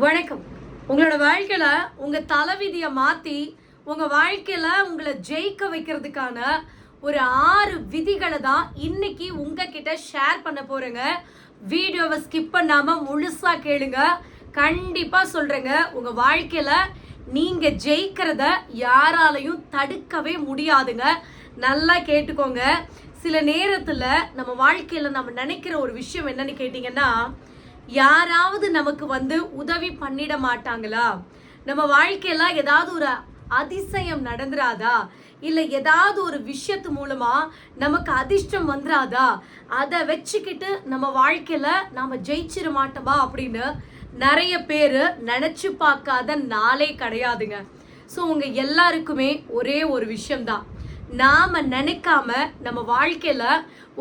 வணக்கம். உங்களோட வாழ்க்கையில உங்க தலைவிதியை மாத்தி உங்க வாழ்க்கையில உங்களை ஜெயிக்க வைக்கிறதுக்கான ஒரு 6 விதிகளை தான் இன்னைக்கு உங்ககிட்ட ஷேர் பண்ண போறேங்க. வீடியோவை ஸ்கிப் பண்ணாம முழுசா கேளுங்க. கண்டிப்பா சொல்றேங்க, உங்க வாழ்க்கையில நீங்க ஜெயிக்கிறத யாராலையும் தடுக்கவே முடியாதுங்க. நல்லா கேட்டுக்கோங்க. சில நேரத்துல நம்ம வாழ்க்கையில நம்ம நினைக்கிற ஒரு விஷயம் என்னன்னு கேட்டீங்கன்னா, யாராவது நமக்கு உதவி பண்ணிட மாட்டாங்களா, நம்ம வாழ்க்கையில ஏதாவது ஒரு அதிசயம் நடந்துராதா, இல்ல ஏதாவது ஒரு விஷயத்து மூலமா நமக்கு அதிர்ஷ்டம் வந்துராதா, அதை வச்சுக்கிட்டு நம்ம வாழ்க்கையில நாம ஜெயிச்சிட மாட்டோமா அப்படின்னு நிறைய பேரு நினைச்சு பார்க்காத நாளே கிடையாதுங்க. ஸோ உங்க எல்லாருக்குமே ஒரே ஒரு விஷயம்தான், நாம நினைக்காம நம்ம வாழ்க்கையில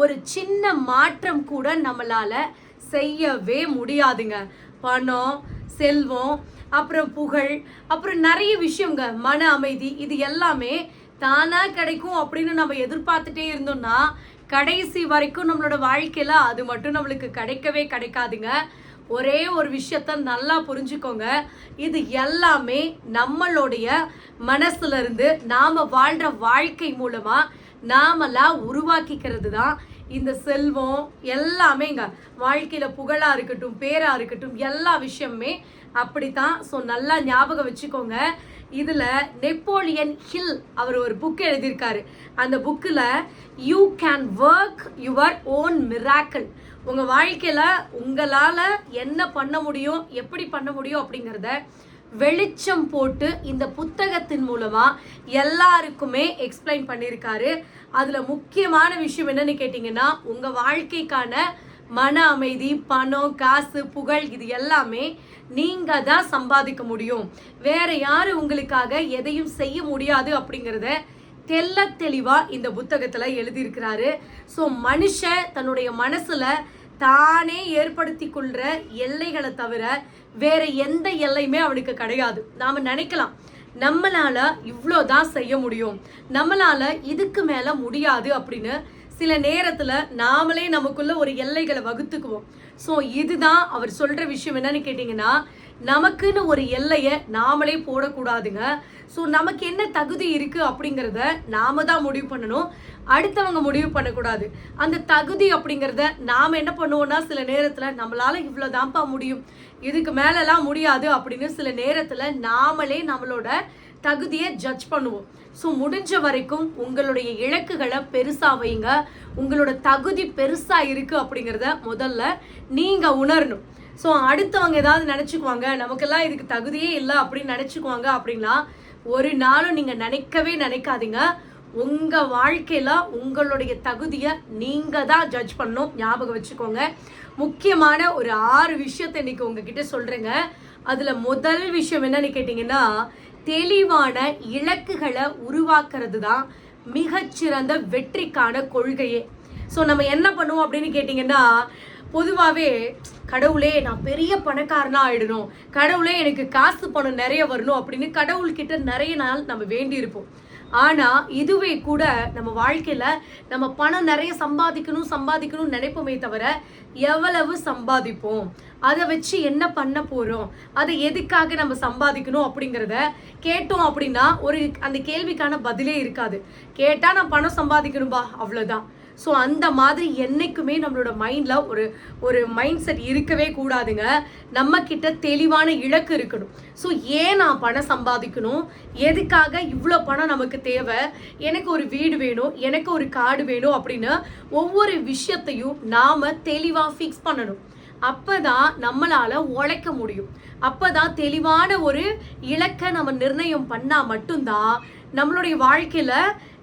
ஒரு சின்ன மாற்றம் கூட நம்மளால செய்யவே முடியாதுங்க. பணம், செல்வம், அப்புறம் புகழ், அப்புறம் நிறைய விஷயங்க, மன அமைதி, இது எல்லாமே தானா கிடைக்கும் அப்படின்னு நம்ம எதிர்பார்த்துட்டே இருந்தோம்னா கடைசி வரைக்கும் நம்மளோட வாழ்க்கையில அது மட்டும் நம்மளுக்கு கிடைக்கவே கிடைக்காதுங்க. ஒரே ஒரு விஷயத்த நல்லா புரிஞ்சுக்கோங்க, இது எல்லாமே நம்மளுடைய மனசுல இருந்து நாம வாழ்ற வாழ்க்கை மூலமா நாமளா உருவாக்கிக்கிறது தான். இந்த செல்வம் எல்லாமேங்க, வாழ்க்கையில புகழா இருக்கட்டும், பேரா இருக்கட்டும், எல்லா விஷயமுமே அப்படித்தான். ஸோ நல்லா ஞாபகம் வச்சுக்கோங்க. இதுல நெப்போலியன் ஹில் அவர் ஒரு புக் எழுதியிருக்காரு. அந்த புக்கில் you can work your own miracle, உங்க வாழ்க்கையில உங்களால என்ன பண்ண முடியும், எப்படி பண்ண முடியும் அப்படிங்கிறத வெளிச்சம் போட்டு இந்த புத்தகத்தின் மூலமா எல்லாருக்குமே எக்ஸ்பிளைன் பண்ணியிருக்காரு. அதுல முக்கியமான விஷயம் என்னன்னு கேட்டீங்கன்னா, உங்க வாழ்க்கைக்கான மன அமைதி, பணம், காசு, புகழ், இது எல்லாமே நீங்க தான் சம்பாதிக்க முடியும். வேற யாரும் உங்களுக்காக எதையும் செய்ய முடியாது அப்படிங்கிறத தெல்ல தெளிவா இந்த புத்தகத்துல எழுதியிருக்கிறாரு. ஸோ மனுஷன் தன்னுடைய மனசுல தானே ஏற்படுத்தி கொள்ற எல்லைகளை தவிர வேற எந்த எல்லையுமே அவனுக்கு கிடையாது. நாம நினைக்கலாம், நம்மளால இவ்வளோதான் செய்ய முடியும், நம்மளால இதுக்கு மேல முடியாது அப்படின்னு சில நேரத்துல நாமளே நமக்குள்ள ஒரு எல்லைகளை வகுத்துக்குவோம். ஸோ இதுதான் அவர் சொல்ற விஷயம். என்னன்னு கேட்டீங்கன்னா, நமக்குன்னு ஒரு எல்லையை நாமளே போடக்கூடாதுங்க. ஸோ நமக்கு என்ன தகுதி இருக்கு அப்படிங்கிறத நாம தான் முடிவு பண்ணணும், அடுத்தவங்க முடிவு பண்ணக்கூடாது. அந்த தகுதி அப்படிங்கிறத நாம் என்ன பண்ணுவோம்னா, சில நேரத்தில் நம்மளால இவ்வளோதான்ப்பா முடியும், இதுக்கு மேலெல்லாம் முடியாது அப்படின்னு சில நேரத்தில் நாமளே நம்மளோட தகுதியை ஜட்ஜ் பண்ணுவோம். ஸோ முடிஞ்ச வரைக்கும் உங்களுடைய இலக்குகளை பெருசாக வைங்க. உங்களோட தகுதி பெருசாக இருக்குது அப்படிங்கிறத முதல்ல நீங்கள் உணரணும். ஸோ அடுத்தவங்க ஏதாவது நினச்சிக்குவாங்க, நமக்கெல்லாம் இதுக்கு தகுதியே இல்லை அப்படின்னு நினச்சிக்குவாங்க அப்படின்னா ஒரு நாளும் நீங்கள் நினைக்கவே நினைக்காதீங்க. உங்கள் வாழ்க்கையில் உங்களுடைய தகுதியை நீங்கள் தான் ஜட்ஜ் பண்ணணும். ஞாபகம் வச்சுக்கோங்க. முக்கியமான ஒரு 6 விஷயத்தை இன்னைக்கு உங்ககிட்ட சொல்கிறேங்க. அதில் முதல் விஷயம் என்னன்னு கேட்டிங்கன்னா, தெளிவான இலக்குகளை உருவாக்குறது தான் மிகச்சிறந்த வெற்றிக்கான கொள்கையே. ஸோ நம்ம என்ன பண்ணுவோம் அப்படின்னு கேட்டிங்கன்னா, பொதுவாகவே கடவுளே நான் பெரிய பணக்காரனாக ஆகிடணும், கடவுளே எனக்கு காசு பணம் நிறைய வரணும் அப்படின்னு கடவுள்கிட்ட நிறைய நாள் நம்ம வேண்டி இருப்போம். ஆனால் இதுவே கூட நம்ம வாழ்க்கையில் நம்ம பணம் நிறைய சம்பாதிக்கணும்னு நினைப்போமே தவிர எவ்வளவு சம்பாதிப்போம், அதை வச்சு என்ன பண்ண போகிறோம், அதை எதுக்காக நம்ம சம்பாதிக்கணும் அப்படிங்கிறத கேட்டோம் அப்படின்னா அந்த கேள்விக்கான பதிலே இருக்காது. கேட்டால் நான் பணம் சம்பாதிக்கணும்பா, அவ்வளோதான். ஸோ அந்த மாதிரி என்றைக்குமே நம்மளோட மைண்டில் ஒரு மைண்ட் செட் இருக்கவே கூடாதுங்க. நம்மக்கிட்ட தெளிவான இலக்கு இருக்கணும். ஸோ ஏன் நான் பணம் சம்பாதிக்கணும், எதுக்காக இவ்வளோ பணம் நமக்கு தேவை, எனக்கு ஒரு வீடு வேணும், எனக்கு ஒரு கார்டு வேணும் அப்படின்னு ஒவ்வொரு விஷயத்தையும் நாம் தெளிவாக ஃபிக்ஸ் பண்ணணும். அப்போ தான் நம்மளால் உழைக்க முடியும். அப்போ தான் தெளிவான ஒரு இலக்கை நம்ம நிர்ணயம் பண்ணால் மட்டும்தான் நம்மளுடைய வாழ்க்கையில்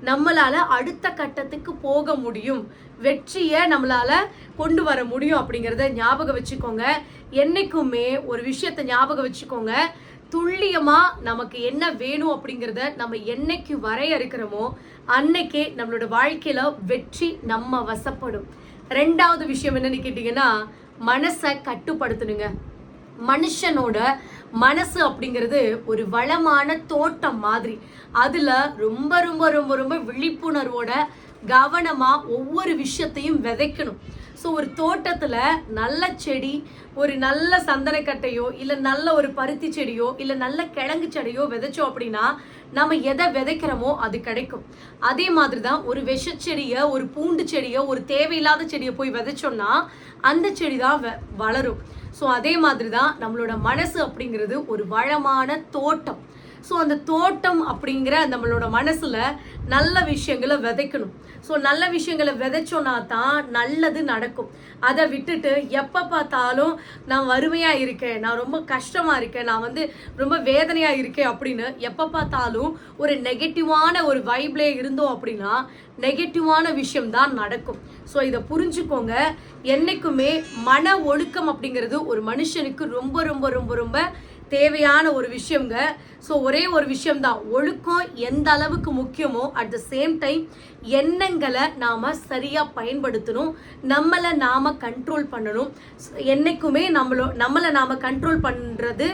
நம்மளால் அடுத்த கட்டத்துக்கு போக முடியும், வெற்றியை நம்மளால் கொண்டு வர முடியும் அப்படிங்கிறத ஞாபகம் வச்சுக்கோங்க. என்றைக்குமே ஒரு விஷயத்தை ஞாபகம் வச்சுக்கோங்க, துல்லியமாக நமக்கு என்ன வேணும் அப்படிங்கிறத நம்ம என்னைக்கு வரையறுக்கிறோமோ அன்னைக்கே நம்மளோட வாழ்க்கையில் வெற்றி நம்ம வசப்படும். 2வது விஷயம் என்னன்னு கேட்டிங்கன்னா, மனசை கட்டுப்படுத்தணுங்க. மனுஷனோட மனசு அப்படிங்கிறது ஒரு வளமான தோட்டம் மாதிரி. அதில் ரொம்ப ரொம்ப ரொம்ப ரொம்ப விழிப்புணர்வோட கவனமாக ஒவ்வொரு விஷயத்தையும் விதைக்கணும். ஸோ ஒரு தோட்டத்தில் நல்ல செடி, ஒரு நல்ல சந்தனக்கட்டையோ இல்லை நல்ல ஒரு பருத்தி செடியோ இல்லை நல்ல கிழங்கு செடியோ விதைச்சோம் அப்படின்னா நம்ம எதை விதைக்கிறோமோ அது கிடைக்கும். அதே மாதிரி தான் ஒரு விஷச்செடியை, ஒரு பூண்டு செடியை, ஒரு தேவையில்லாத செடியை போய் விதைச்சோம்னா அந்த செடி தான் வளரும். ஸோ அதே மாதிரி தான் நம்மளோட மனசு அப்படிங்கிறது ஒரு வளமான தோட்டம். ஸோ அந்த தோட்டம் அப்படிங்கிற நம்மளோட மனசுல நல்ல விஷயங்களை விதைக்கணும். ஸோ நல்ல விஷயங்களை விதைச்சோன்னா தான் நல்லது நடக்கும். அதை விட்டுட்டு எப்போ பார்த்தாலும் நான் வறுமையாக இருக்கேன், நான் ரொம்ப கஷ்டமாக இருக்கேன், நான் ரொம்ப வேதனையாக இருக்கேன் அப்படின்னு எப்போ பார்த்தாலும் ஒரு நெகட்டிவான ஒரு வைப்லே இருந்தோம் அப்படின்னா நெகட்டிவான விஷயம் தான் நடக்கும். ஸோ இதை புரிஞ்சுக்கோங்க. என்னைக்குமே மன ஒழுக்கம் அப்படிங்கிறது ஒரு மனுஷனுக்கு ரொம்ப ரொம்ப ரொம்ப ரொம்ப தேவையான ஒரு விஷயங்க. ஸோ ஒரே ஒரு விஷயம்தான், ஒழுக்கம் எந்த அளவுக்கு முக்கியமோ அட் த சேம் டைம் எண்ணங்களை நாம் சரியாக பயன்படுத்தணும், நம்மளை நாம் கண்ட்ரோல் பண்ணணும். என்றைக்குமே நம்மளை நாம் கண்ட்ரோல் பண்ணுறது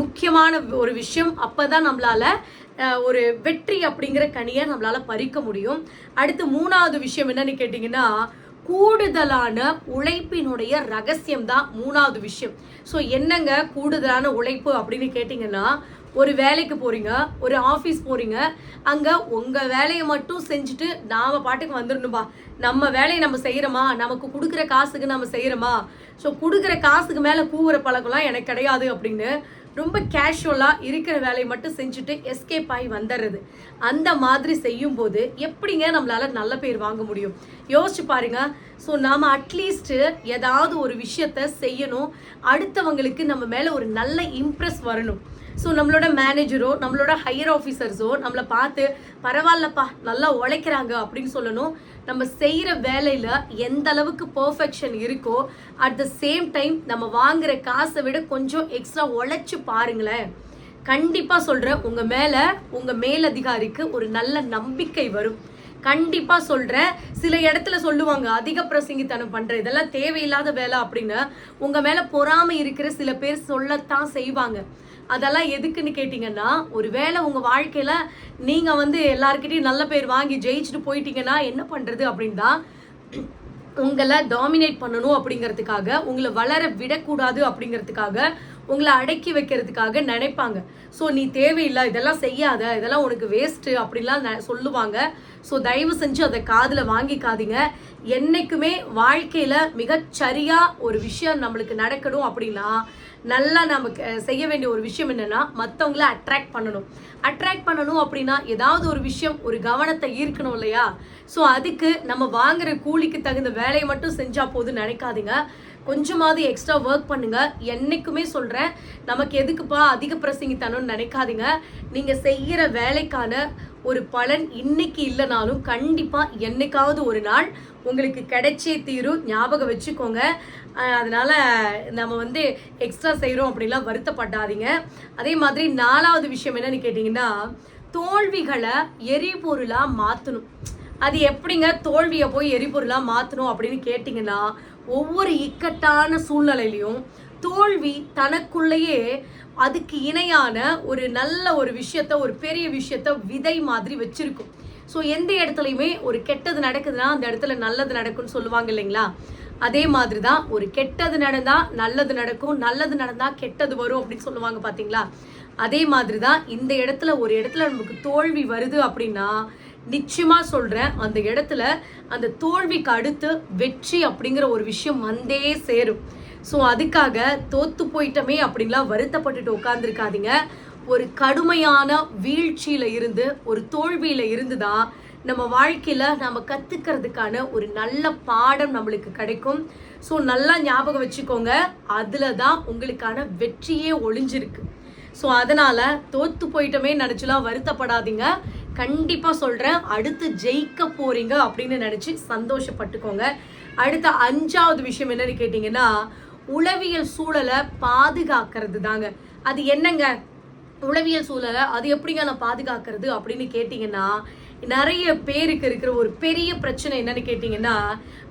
முக்கியமான ஒரு விஷயம். அப்போ தான் நம்மளால் ஒரு வெற்றி அப்படிங்கிற கனியை நம்மளால் பறிக்க முடியும். அடுத்து 3வது விஷயம் என்னன்னு கேட்டிங்கன்னா, கூடுதலான உழைப்பினுடைய ரகசியம் தான் 3வது விஷயம். ஸோ என்னங்க கூடுதலான உழைப்பு அப்படின்னு கேட்டிங்கன்னா, ஒரு வேலைக்கு போகிறீங்க, ஒரு ஆஃபீஸ் போகிறீங்க, அங்கே உங்கள் வேலையை மட்டும் செஞ்சுட்டு நாம் பாட்டுக்கு வந்துடணும்பா, நம்ம வேலையை நம்ம செய்கிறோமா, நமக்கு கொடுக்குற காசுக்கு நம்ம செய்கிறோமா, ஸோ கொடுக்குற காசுக்கு மேலே கூவுற பழக்கம்லாம் எனக்கு கிடையாது அப்படின்னு ரொம்ப கேஷுவலாக இருக்கிற வேலையை மட்டும் செஞ்சுட்டு எஸ்கேப் ஆகி வந்துடுறது. அந்த மாதிரி செய்யும்போது எப்படிங்க நம்மளால் நல்ல பேர் வாங்க முடியும்? யோசிச்சு பாருங்க. ஸோ நாம் அட்லீஸ்ட்டு ஏதாவது ஒரு விஷயத்த செய்யணும், அடுத்தவங்களுக்கு நம்ம மேலே ஒரு நல்ல இம்ப்ரெஸ் வரணும். ஸோ நம்மளோட மேனேஜரோ நம்மளோட ஹையர் ஆஃபீஸர்ஸோ நம்மளை பார்த்து பரவாயில்லப்பா நல்லா உழைக்கிறாங்க அப்படின்னு சொல்லணும். நம்ம செய்கிற வேலையில் எந்த அளவுக்கு பர்ஃபெக்ஷன் இருக்கோ அட் த சேம் டைம் நம்ம வாங்குகிற காசை விட கொஞ்சம் எக்ஸ்ட்ரா உழைச்சி பாருங்களேன். கண்டிப்பாக சொல்கிறேன், உங்கள் மேலதிகாரிக்கு ஒரு நல்ல நம்பிக்கை வரும். கண்டிப்பாக சொல்கிறேன். சில இடத்துல சொல்லுவாங்க அதிக பிரசங்கித்தனம் பண்ணுற இதெல்லாம் தேவையில்லாத வேலை அப்படின்னு. உங்கள் மேலே பொறாமை இருக்கிற சில பேர் சொல்லத்தான் செய்வாங்க. அதெல்லாம் எதுக்குன்னு கேட்டிங்கன்னா, ஒரு வேளை உங்கள் வாழ்க்கையில் நீங்கள் எல்லாருக்கிட்டையும் நல்ல பேர் வாங்கி ஜெயிச்சுட்டு போயிட்டீங்கன்னா என்ன பண்ணுறது அப்படின்னு தான் உங்களை டாமினேட் பண்ணணும் அப்படிங்கிறதுக்காக, உங்களை வளர விடக்கூடாது அப்படிங்கிறதுக்காக, உங்களை அடக்கி வைக்கிறதுக்காக நினைப்பாங்க. ஸோ நீ தேவையில்லை, இதெல்லாம் செய்யாத, இதெல்லாம் உனக்கு வேஸ்ட்டு அப்படிலாம் சொல்லுவாங்க. ஸோ தயவு செஞ்சு அதை காதில் வாங்கிக்காதீங்க. என்றைக்குமே வாழ்க்கையில் மிகச்சரியாக ஒரு விஷயம் நம்மளுக்கு நடக்கணும் அப்படின்னா நல்லா நமக்கு செய்ய வேண்டிய ஒரு விஷயம் என்னென்னா, மற்றவங்கள அட்ராக்ட் பண்ணணும் அப்படின்னா ஏதாவது ஒரு விஷயம் ஒரு கவனத்தை ஈர்க்கணும் இல்லையா? ஸோ அதுக்கு நம்ம வாங்குகிற கூலிக்கு தகுந்த வேலையை மட்டும் செஞ்சால் போதும் நினைக்காதீங்க. கொஞ்சமாவது எக்ஸ்ட்ரா ஒர்க் பண்ணுங்க. என்றைக்குமே சொல்கிறேன், நமக்கு எதுக்குப்பா அதிக பிரசங்கித்தனம்னு நினைக்காதீங்க. நீங்கள் செய்கிற வேலைக்கான ஒரு பலன் இன்னைக்கு இல்லைனாலும் கண்டிப்பாக என்னைக்காவது ஒரு நாள் உங்களுக்கு கிடைச்சே தீரும். ஞாபகம் வச்சுக்கோங்க. அதனால் நம்ம எக்ஸ்ட்ரா செய்கிறோம் அப்படின்லாம் வருத்தப்படாதீங்க. அதே மாதிரி 4வது விஷயம் என்னன்னு கேட்டிங்கன்னா, தோல்விகளை எரிபொருளாக மாற்றணும். அது எப்படிங்க தோல்வியை போய் எரிபொருளாக மாற்றணும் அப்படின்னு கேட்டிங்கன்னா, ஒவ்வொரு இக்கட்டான சூழ்நிலையிலையும் தோல்வி தனக்குள்ளேயே அதுக்கு இணையான ஒரு நல்ல ஒரு விஷயத்த, ஒரு பெரிய விஷயத்த விதை மாதிரி வச்சிருக்கும். ஸோ எந்த இடத்துலையுமே ஒரு கெட்டது நடக்குதுன்னா அந்த இடத்துல நல்லது நடக்கும்னு சொல்லுவாங்க இல்லைங்களா? அதே மாதிரி தான் ஒரு கெட்டது நடந்தால் நல்லது நடக்கும், நல்லது நடந்தால் கெட்டது வரும் அப்படின்னு சொல்லுவாங்க பார்த்தீங்களா? அதே மாதிரி தான் இந்த இடத்துல ஒரு இடத்துல நமக்கு தோல்வி வருது அப்படின்னா நிச்சயமாக சொல்கிறேன், அந்த இடத்துல அந்த தோல்விக்கு அடுத்து வெற்றி அப்படிங்கிற ஒரு விஷயம் வந்தே சேரும். ஸோ அதுக்காக தோத்து போயிட்டமே அப்படின்லாம் வருத்தப்பட்டுட்டு உட்காந்துருக்காதீங்க. ஒரு கடுமையான வீழ்ச்சியில் இருந்து, ஒரு தோல்வியில் இருந்து தான் நம்ம வாழ்க்கையில் நம்ம கற்றுக்கிறதுக்கான ஒரு நல்ல பாடம் நம்மளுக்கு கிடைக்கும். ஸோ நல்லா ஞாபகம் வச்சுக்கோங்க, அதில் தான் உங்களுக்கான வெற்றியே ஒளிஞ்சிருக்கு. ஸோ அதனால் தோற்று போயிட்டோமே நினச்சிலாம் வருத்தப்படாதீங்க. கண்டிப்பாக சொல்கிறேன், அடுத்து ஜெயிக்க போகிறீங்க அப்படின்னு நினச்சி சந்தோஷப்பட்டுக்கோங்க. அடுத்த 5வது விஷயம் என்னன்னு கேட்டிங்கன்னா, உளவியல் சூழலை பாதுகாக்கிறது தாங்க. அது என்னங்க உளவியல் சூழலை அது எப்படிங்க நான் பாதுகாக்கிறது அப்படின்னு கேட்டிங்கன்னா, நிறைய பேருக்கு இருக்கிற ஒரு பெரிய பிரச்சனை என்னன்னு கேட்டிங்கன்னா,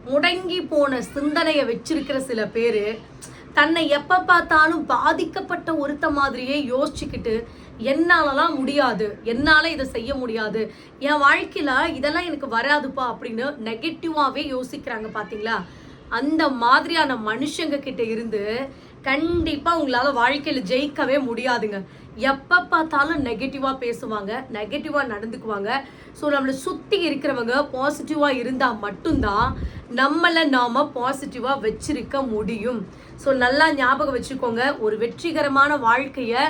முடங்கி போன சிந்தனையை வச்சிருக்கிற சில பேர் தன்னை எப்போ பார்த்தாலும் பாதிக்கப்பட்ட ஒருத்த மாதிரியே யோசிச்சுக்கிட்டு என்னாலலாம் முடியாது, என்னால் இதை செய்ய முடியாது, என் வாழ்க்கையில் இதெல்லாம் எனக்கு வராதுப்பா அப்படின்னு நெகட்டிவாகவே யோசிக்கிறாங்க பார்த்தீங்களா? அந்த மாதிரியான மனுஷங்க கிட்ட இருந்து கண்டிப்பா உங்களால வாழ்க்கையில ஜெயிக்கவே முடியாதுங்க. எப்ப பார்த்தாலும் நெகட்டிவா பேசுவாங்க, நெகட்டிவா நடந்துக்குவாங்க. ஸோ நம்மளை சுத்தி இருக்கிறவங்க பாசிட்டிவா இருந்தா மட்டும்தான் நம்மளை நாம பாசிட்டிவா வச்சிருக்க முடியும். ஸோ நல்லா ஞாபகம் வச்சுக்கோங்க, ஒரு வெற்றிகரமான வாழ்க்கைய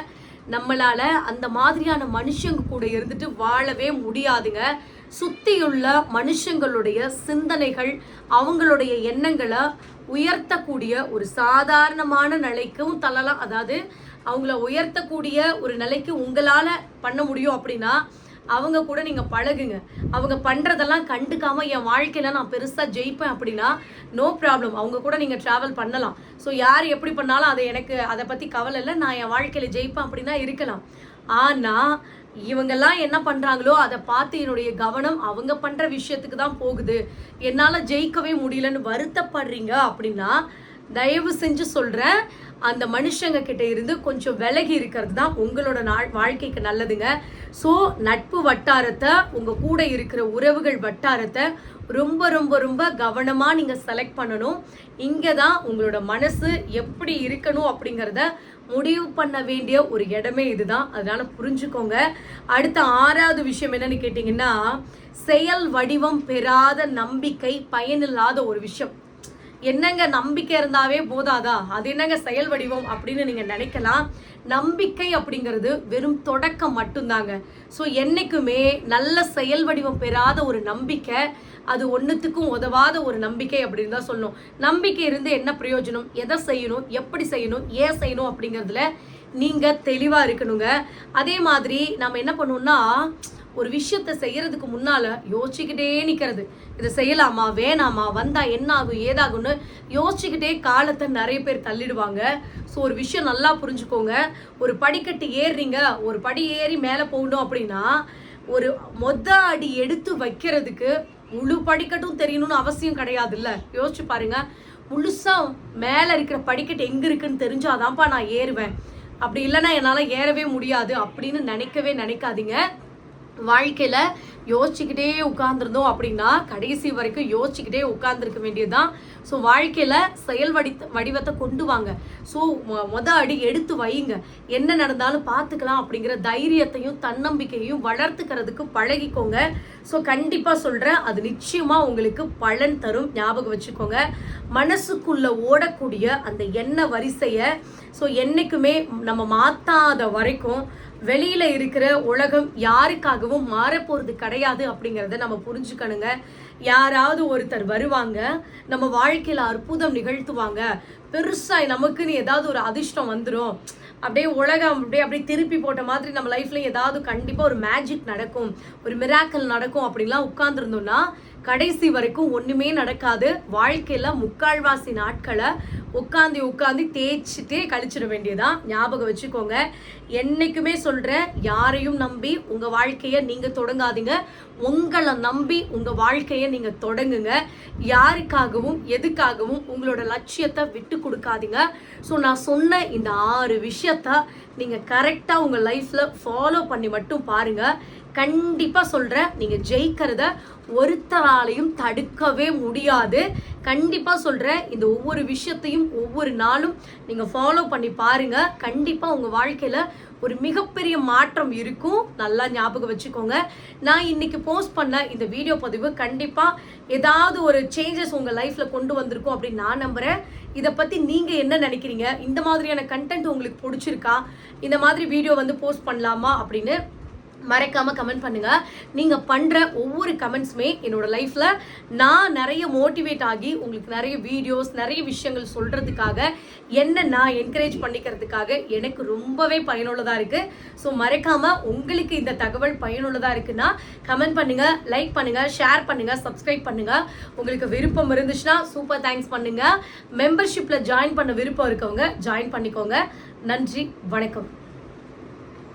நம்மளால அந்த மாதிரியான மனுஷங்க கூட இருந்துட்டு வாழவே முடியாதுங்க. சுத்தியுள்ள மனுஷங்களுடைய சிந்தனைகள், அவங்களுடைய எண்ணங்களை உயர்த்தக்கூடிய ஒரு சாதாரணமான நிலைக்கும் தள்ளலாம். அதாவது அவங்கள உயர்த்தக்கூடிய ஒரு நிலைக்கு உங்களால பண்ண முடியும் அப்படின்னா அவங்க கூட நீங்க பழகுங்க. அவங்க பண்றதெல்லாம் கண்டுக்காம என் வாழ்க்கையில நான் பெருசா ஜெயிப்பேன் அப்படின்னா நோ ப்ராப்ளம், அவங்க கூட நீங்க டிராவல் பண்ணலாம். ஸோ யார் எப்படி பண்ணாலும் அதை பத்தி கவலை இல்லை, நான் என் வாழ்க்கையில ஜெயிப்பேன் அப்படின்னா இருக்கலாம். ஆனா இவங்கெல்லாம் என்ன பண்றாங்களோ அதை பார்த்து என்னுடைய கவனம் அவங்க பண்ற விஷயத்துக்கு தான் போகுது, என்னால ஜெயிக்கவே முடியலன்னு வருத்தப்படுறீங்க அப்படின்னா தயவு செஞ்சு சொல்றேன், அந்த மனுஷங்க கிட்ட இருந்து கொஞ்சம் விலகி இருக்கிறது தான் உங்களோட வாழ்க்கைக்கு நல்லதுங்க. ஸோ நட்பு வட்டாரத்தை, உங்க கூட இருக்கிற உறவுகள் வட்டாரத்தை ரொம்ப ரொம்ப ரொம்ப கவனமாக நீங்கள் செலக்ட் பண்ணணும். இங்கே தான் உங்களோட மனசு எப்படி இருக்கணும் அப்படிங்கிறத முடிவு பண்ண வேண்டிய ஒரு இடமே இதுதான். அதனால புரிஞ்சுக்கோங்க. அடுத்த 6வது விஷயம் என்னன்னு கேட்டிங்கன்னா, செயல் வடிவம் பெறாத நம்பிக்கை பயனில்லாத ஒரு விஷயம். என்னங்க நம்பிக்கை இருந்தாவே போதாதா, அது என்னங்க செயல் வடிவம் அப்படின்னு நீங்க நினைக்கலாம். நம்பிக்கை அப்படிங்கிறது வெறும் தொடக்கம் மட்டும்தாங்க. ஸோ என்னைக்குமே நல்ல செயல் வடிவம் பெறாத ஒரு நம்பிக்கை அது ஒன்றுத்துக்கும் உதவாத ஒரு நம்பிக்கை அப்படின்னு தான் சொல்லணும். நம்பிக்கை இருந்து என்ன பிரயோஜனம், எதை செய்யணும், எப்படி செய்யணும், ஏன் செய்யணும் அப்படிங்கிறதுல நீங்க தெளிவா இருக்கணுங்க. அதே மாதிரி நம்ம என்ன பண்ணுவோம்னா, ஒரு விஷயத்த செய்யறதுக்கு முன்னால யோசிச்சுக்கிட்டே நிக்கிறது, இதை செய்யலாமா வேணாமா, வந்தா என்ன ஆகும் ஏதாகும்னு யோசிச்சுக்கிட்டே காலத்தை நிறைய பேர் தள்ளிடுவாங்க. ஸோ ஒரு விஷயம் நல்லா புரிஞ்சுக்கோங்க, ஒரு படிக்கட்டு ஏறுறீங்க, ஒரு படி ஏறி மேலே போகணும் அப்படின்னா ஒரு அடி எடுத்து வைக்கிறதுக்கு முழு படிக்கட்டும் தெரியணும்னு அவசியம் கிடையாது இல்ல. யோசிச்சு பாருங்க, முழுசா மேல இருக்கிற படிக்கட்டு எங்க இருக்குன்னு தெரிஞ்சாதான்ப்பா நான் ஏறுவேன், அப்படி இல்லைன்னா என்னால ஏறவே முடியாது அப்படின்னு நினைக்காதீங்க. வாழ்க்கையில யோசிச்சுக்கிட்டே உட்கார்ந்துருந்தோம் அப்படின்னா கடைசி வரைக்கும் யோசிச்சுக்கிட்டே உட்கார்ந்துருக்க வேண்டியதுதான். ஸோ வாழ்க்கையில செயல் வடிவத்தை கொண்டு வாங்க. ஸோ அடி எடுத்து வைங்க, என்ன நடந்தாலும் பார்த்துக்கலாம் அப்படிங்கிற தைரியத்தையும் தன்னம்பிக்கையும் வளர்த்துக்கிறதுக்கு பழகிக்கோங்க. ஸோ கண்டிப்பா சொல்றேன், அது நிச்சயமா உங்களுக்கு பலன் தரும். ஞாபகம் வச்சுக்கோங்க, மனசுக்குள்ள ஓடக்கூடிய அந்த எண்ண வரிசைய ஸோ என்னைக்குமே நம்ம மாத்தாத வரைக்கும் வெளியில இருக்கிற உலகம் யாருக்காகவும் மாறப்போறது கிடையாது அப்படிங்கிறத நம்ம புரிஞ்சுக்கணுங்க. யாராவது ஒருத்தர் வருவாங்க, நம்ம வாழ்க்கையில அற்புதம் நிகழ்த்துவாங்க, பெருசா நமக்குன்னு ஏதாவது ஒரு அதிர்ஷ்டம் வந்துடும், அப்படியே உலகம் அப்படியே திருப்பி போட்ட மாதிரி நம்ம லைஃப்ல ஏதாவது கண்டிப்பா ஒரு மேஜிக் நடக்கும், ஒரு மிராக்கல் நடக்கும் அப்படின்லாம் உட்கார்ந்துருந்தோம்னா கடைசி வரைக்கும் ஒண்ணுமே நடக்காது. வாழ்க்கையில முக்கால்வாசி நாட்களை உட்காந்து தேய்ச்சிட்டே கழிச்சிட வேண்டியதான். ஞாபகம் வச்சுக்கோங்க, என்னைக்குமே சொல்றேன், யாரையும் நம்பி உங்க வாழ்க்கைய நீங்க தொடங்காதீங்க, உங்களை நம்பி உங்க வாழ்க்கைய நீங்க தொடங்குங்க. யாருக்காகவும் எதுக்காகவும் உங்களோட லட்சியத்தை விட்டு கொடுக்காதீங்க. ஸோ நான் சொன்ன இந்த 6 விஷயத்த நீங்க கரெக்டா உங்க லைஃப்ல ஃபாலோ பண்ணி மட்டும் பாருங்க. கண்டிப்பா சொல்றேன், நீங்க ஜெயிக்கிறத ஒருத்தராலையும் தடுக்கவே முடியாது. கண்டிப்பா சொல்றேன், இந்த ஒவ்வொரு விஷயத்தையும் ஒவ்வொரு நாளும் நீங்க ஃபாலோ பண்ணி பாருங்க. கண்டிப்பா உங்க வாழ்க்கையில ஒரு மிகப்பெரிய மாற்றம் இருக்கும். நல்லா ஞாபகம் வச்சுக்கோங்க. நான் இன்னைக்கு போஸ்ட் பண்ண இந்த வீடியோ பதிவு கண்டிப்பா ஏதாவது ஒரு சேஞ்சஸ் உங்க லைஃப்ல கொண்டு வந்திருக்கும் அப்படின்னு நான் நம்புறேன். இதை பத்தி நீங்க என்ன நினைக்கிறீங்க? இந்த மாதிரியான கண்டென்ட் உங்களுக்கு பிடிச்சிருக்கா? இந்த மாதிரி வீடியோ போஸ்ட் பண்ணலாமா அப்படின்னு மறக்காம கமெண்ட் பண்ணுங்க. நீங்க பண்ற ஒவ்வொரு கமெண்ட்ஸுமே என்னோட லைஃப்ல நான் நிறைய மோட்டிவேட் ஆகி உங்களுக்கு நிறைய வீடியோஸ் நிறைய விஷயங்கள் சொல்றதுக்காக என்ன நான் என்கரேஜ் பண்ணிக்கிறதுக்காக எனக்கு ரொம்பவே பயனுள்ளதா இருக்கு. ஸோ மறக்காம உங்களுக்கு இந்த தகவல் பயனுள்ளதா இருக்குன்னா கமெண்ட் பண்ணுங்க, லைக் பண்ணுங்க, ஷேர் பண்ணுங்க, சப்ஸ்கிரைப் பண்ணுங்க. உங்களுக்கு விருப்பம் இருந்துச்சுன்னா சூப்பர் தேங்க்ஸ் பண்ணுங்க. மெம்பர்ஷிப்ல ஜாயின் பண்ண விருப்பம் இருக்கவங்க ஜாயின் பண்ணிக்கோங்க. நன்றி, வணக்கம்.